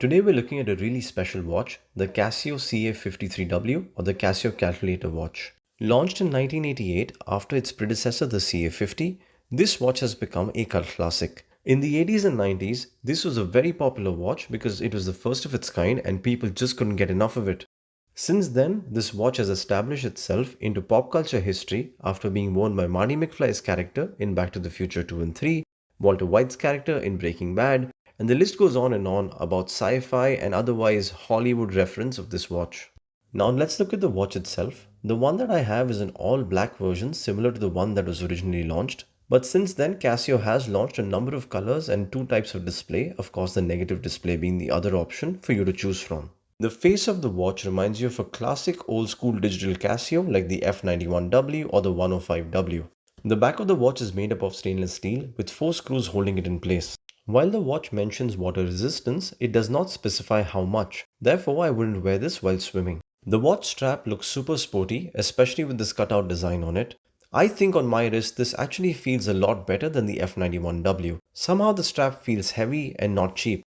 Today we're looking at a really special watch, the Casio CA53W or the Casio Calculator watch. Launched in 1988 after its predecessor the CA50, this watch has become a cult classic. In the 80s and 90s, this was a very popular watch because it was the first of its kind and people just couldn't get enough of it. Since then, this watch has established itself into pop culture history after being worn by Marty McFly's character in Back to the Future 2 and 3, Walter White's character in Breaking Bad, and the list goes on and on about sci-fi and otherwise Hollywood reference of this watch. Now let's look at the watch itself. The one that I have is an all black version similar to the one that was originally launched. But since then, Casio has launched a number of colors and two types of display, of course the negative display being the other option for you to choose from. The face of the watch reminds you of a classic old school digital Casio like the F91W or the 105W. The back of the watch is made up of stainless steel with four screws holding it in place. While the watch mentions water resistance, it does not specify how much. Therefore, I wouldn't wear this while swimming. The watch strap looks super sporty, especially with this cutout design on it. I think on my wrist this actually feels a lot better than the F91W. Somehow the strap feels heavy and not cheap.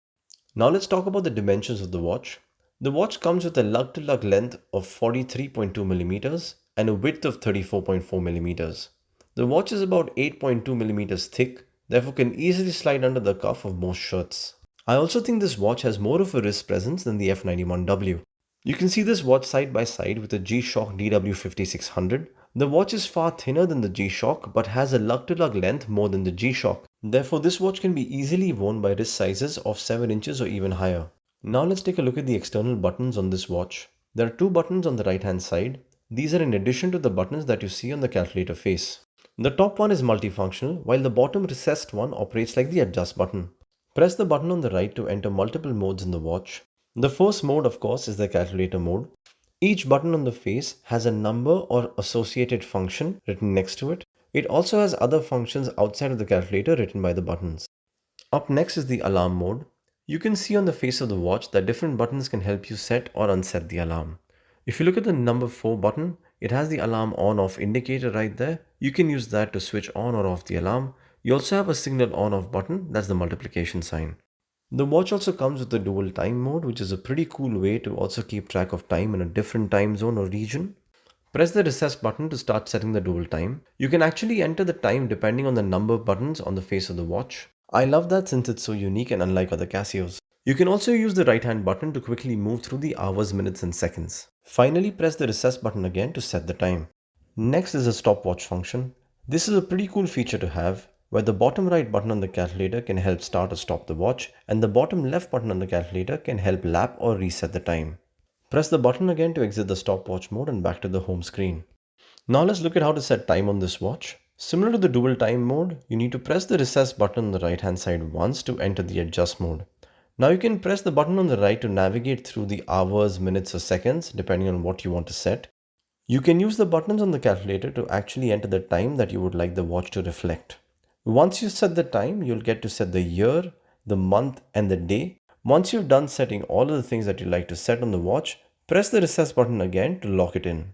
Now let's talk about the dimensions of the watch. The watch comes with a lug-to-lug length of 43.2 millimeters and a width of 34.4 millimeters. The watch is about 8.2 millimeters thick, therefore can easily slide under the cuff of most shirts. I also think this watch has more of a wrist presence than the F91W. You can see this watch side by side with the G-Shock DW5600. The watch is far thinner than the G-Shock but has a lug-to-lug length more than the G-Shock. Therefore, this watch can be easily worn by wrist sizes of 7 inches or even higher. Now let's take a look at the external buttons on this watch. There are two buttons on the right hand side. These are in addition to the buttons that you see on the calculator face. The top one is multifunctional, while the bottom recessed one operates like the adjust button. Press the button on the right to enter multiple modes in the watch. The first mode, of course, is the calculator mode. Each button on the face has a number or associated function written next to it. It also has other functions outside of the calculator written by the buttons. Up next is the alarm mode. You can see on the face of the watch that different buttons can help you set or unset the alarm. If you look at the number 4 button, it has the alarm on off indicator right there. You can use that to switch on or off the alarm. You also have a signal on off button, that's the multiplication sign. The watch also comes with the dual time mode, which is a pretty cool way to also keep track of time in a different time zone or region. Press the recess button to start setting the dual time. You can actually enter the time depending on the number of buttons on the face of the watch. I love that since it's so unique and unlike other Casios. You can also use the right hand button to quickly move through the hours, minutes and seconds. Finally, press the recess button again to set the time. Next is a stopwatch function. This is a pretty cool feature to have, where the bottom right button on the calculator can help start or stop the watch, and the bottom left button on the calculator can help lap or reset the time. Press the button again to exit the stopwatch mode and back to the home screen. Now let's look at how to set time on this watch. Similar to the dual time mode, you need to press the recess button on the right hand side once to enter the adjust mode. Now you can press the button on the right to navigate through the hours, minutes or seconds depending on what you want to set. You can use the buttons on the calculator to actually enter the time that you would like the watch to reflect. Once you set the time, you'll get to set the year, the month and the day. Once you've done setting all of the things that you like to set on the watch, press the recess button again to lock it in.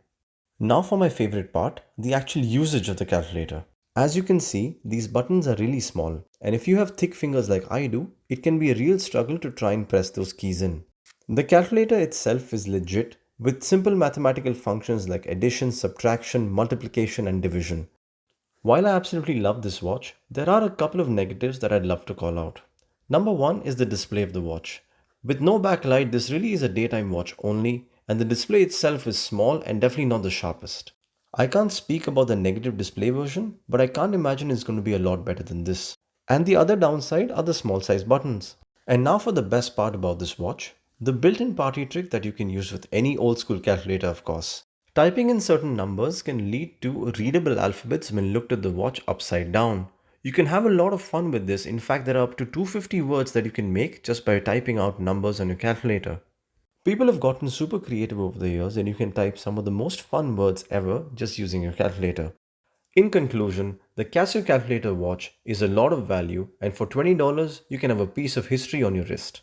Now for my favorite part, the actual usage of the calculator. As you can see, these buttons are really small, and if you have thick fingers like I do, it can be a real struggle to try and press those keys in. The calculator itself is legit, with simple mathematical functions like addition, subtraction, multiplication and division. While I absolutely love this watch, there are a couple of negatives that I'd love to call out. Number one is the display of the watch. With no backlight, this really is a daytime watch only, and the display itself is small and definitely not the sharpest. I can't speak about the negative display version, but I can't imagine it's going to be a lot better than this. And the other downside are the small size buttons. And now for the best part about this watch, the built-in party trick that you can use with any old school calculator, of course. Typing in certain numbers can lead to readable alphabets when looked at the watch upside down. You can have a lot of fun with this. In fact, there are up to 250 words that you can make just by typing out numbers on your calculator. People have gotten super creative over the years and you can type some of the most fun words ever just using your calculator. In conclusion, the Casio calculator watch is a lot of value and for $20 you can have a piece of history on your wrist.